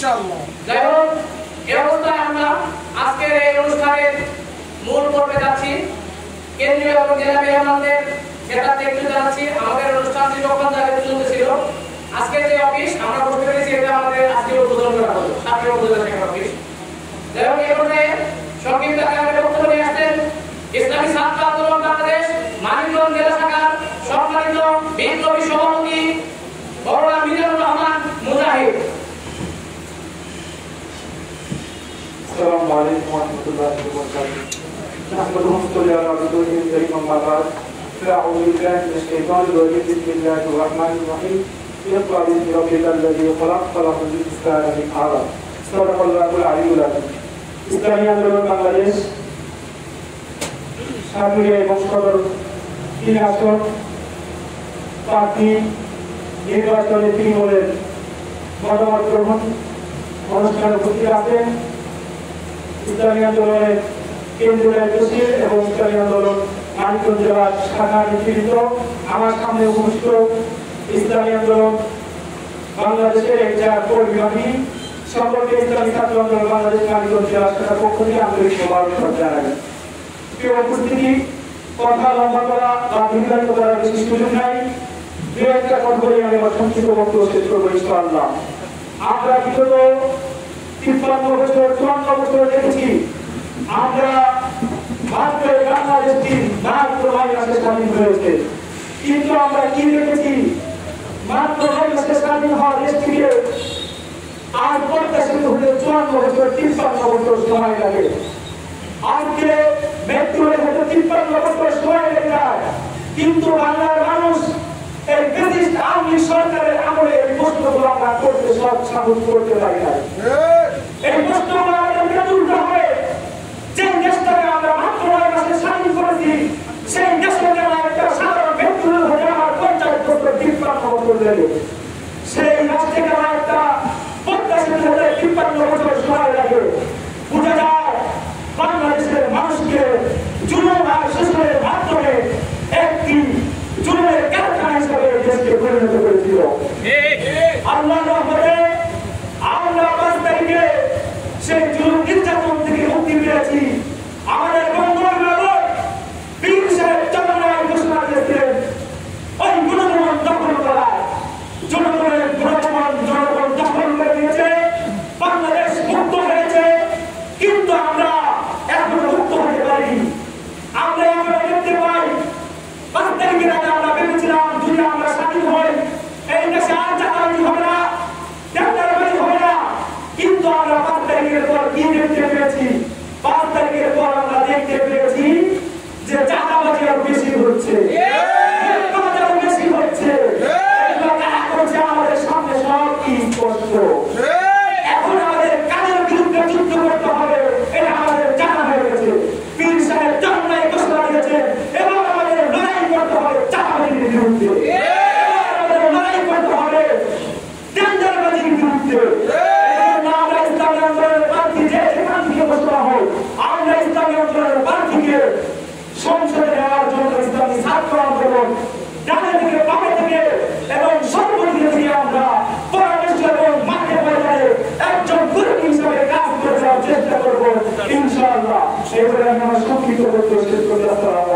ইনশাআল্লাহ। যাই হোক, এই অবস্থায় আমরা আজকের এই অনুষ্ঠানের মূল পর্বে যাচ্ছি। কেন্দ্রীয় এবং জেলা মেহমানদের সেটাতে একটু জানাচ্ছি। আমাদের অনুষ্ঠানটি যখন জায়গায় চলতেছিল, আজকে যে অফিস আমরা বসতে পেরেছি, এটা আমাদের আজকে উদ্বোধন করা হলো, 7 উদ্বোধনের একটা অফিস। যাই হোক, এই পর্যায়ে সংক্ষিপ্ত আকারে বক্তব্য নিয়ে আসছেন ইসলামী ছাত্র আন্দোলন বাংলাদেশ মানিকগঞ্জ জেলা শাখার সম্মানিত বিপ্লবী সভাপতি বড়রা মিজানুর রহমান মুজাহিদ। السلام عليكم ورحمة الله وبركاته. نحمده ونصلي على رسوله الكريم أما بعد. فأعوذ بالله من الشيطان الرجيم. بسم الله الرحمن الرحيم. اقرأ باسم ربك الذي خلق خلق الإنسان من علق. صدق الله العلي العظيم. ইসলামী আন্দোলন বাংলাদেশ সাতক্ষীরা এবং সদর 3 আসন প্রার্থী নির্বাচনে তৃণমূলের মতামত গ্রহণ অনুষ্ঠানে উপস্থিত আছেন ইসলামী আন্দোলনের কেন্দ্রীয় সচিব এবং ইসলামী আন্দোলন মানিকগঞ্জ জেলার শাখা নেতৃত্ব, আমার সামনে উপস্থিত ইসলামী আন্দোলন বাংলাদেশের একটা কর্মী বাহিনী সকলকে ইসলামী ছাত্র আন্দোলন বাংলাদেশ মানিকগঞ্জ জেলা শাখার পক্ষ থেকে আন্তরিক শুভেচ্ছা জানাই। প্রিয় উপস্থিতি, কথা লম্বা করা বা দীর্ঘায়িত করার বেশি সুযোগ নাই। দু একটা কথা বলে আমি আমার সংক্ষিপ্ত বক্তব্য শেষ করবো ইনশাআল্লাহ। আমরা বিগত 53 বছর 54 বছর দেখেছি, আমরা মাত্র বাংলাদেশটি মাত্র 9 মাসে স্বাধীন হয়েছে, কিন্তু আমরা কি দেখেছি, মাত্র 9 মাসে স্বাধীন হওয়া দেশটিকে আর প্রত্যাশিত হলে 54 বছর 53 বছর সময় লাগে। আজকে মৃত্যুর হতে 53 বছর সময় লেগে যায়, কিন্তু বাংলার মানুষ এই ব্রিটিশ আওয়ামী সরকারের আমলে এই প্রশ্নগুলো আমরা করতে সাহস করতে পারি না। এই প্রশ্নগুলো আমাদেরকে তুলতে হবে। যে দেশটাকে আমরা মাত্র 9 মাসে স্বাধীন করেছি, সেই দেশটাকে একটা সাধারণ মৃত্যুর হতে আমার 50 বছর 53 বছর লাগে। সেই রাষ্ট্রকে একটা প্রত্যাশিত হতে 53 বছর সময় লাগে। বুঝা যায় বাংলাদেশের মানুষকে জুলুম আর শোষণের মাধ্যমে একটি জুলুমের কারখানা হিসেবে দেশকে পরিণত করেছিল। আল্লাহর রহমতে আমরা 5 তারিখে সেই জুলুম নির্যাতন থেকে মুক্তি পেয়েছি। আমাদের বঙ্গবন্ধু বীর সাহেব চন্দ্রনাথ ঘোষণা দিয়েছিলেন, ওই গুণভবন দখল করায় জনগণের জনগণ দখল করে দিয়েছে, বাংলাদেশ মুক্ত হয়েছে। কিন্তু আমরা এখনো মুক্ত হতে পারিনি। আমরা এখন দেখতে পাই 5 তারিখের আগে আমরা ভেবেছিলাম যদি আমরা স্বাধীন হই এই দেশে আর চাঁদাবাজি হবে না, টেন্ডারবাজি হবে না, কিন্তু আমরা 5 তারিখের পর কি দেখতে পেয়েছি? 5 তারিখের পর আমরা দেখতে পেয়েছি যে চাঁদাবাজি আরো বেশি হচ্ছে, বেশি হচ্ছে। আমাদের সামনে সব কি স্পষ্ট। এখন আমাদের কাজের বিরুদ্ধে যুদ্ধ করতে হবে, এটা আমাদের জানা হয়ে গেছে। পীর সাহেব চন্দ্রনাথ ঘোষণা দিয়েছে, এবং আমাদের লড়াই করতে হবে চাঁদাবাজির বিরুদ্ধে, আমাদের লড়াই করতে হবে টেন্ডারবাজির বিরুদ্ধে। আমরা ইসলামী আন্দোলনের প্রার্থী যে সেখান থেকে ঘোষণা হোক, আমরা ইসলামী আন্দোলনের প্রার্থীকে সংসদে নেওয়ার জন্য ইসলামী ছাত্র আন্দোলন ডানে থেকে বামে থেকে এবং সর্বদিকে থেকে আমরা পরামর্শ এবং মাঠে পর্যায়ে একজন কর্মী হিসেবে কাজ করে যাওয়ার চেষ্টা করবো ইনশাআল্লাহ। এবারে আমি আমার সংক্ষিপ্ত বক্তব্য শেষ করতে আসসালামু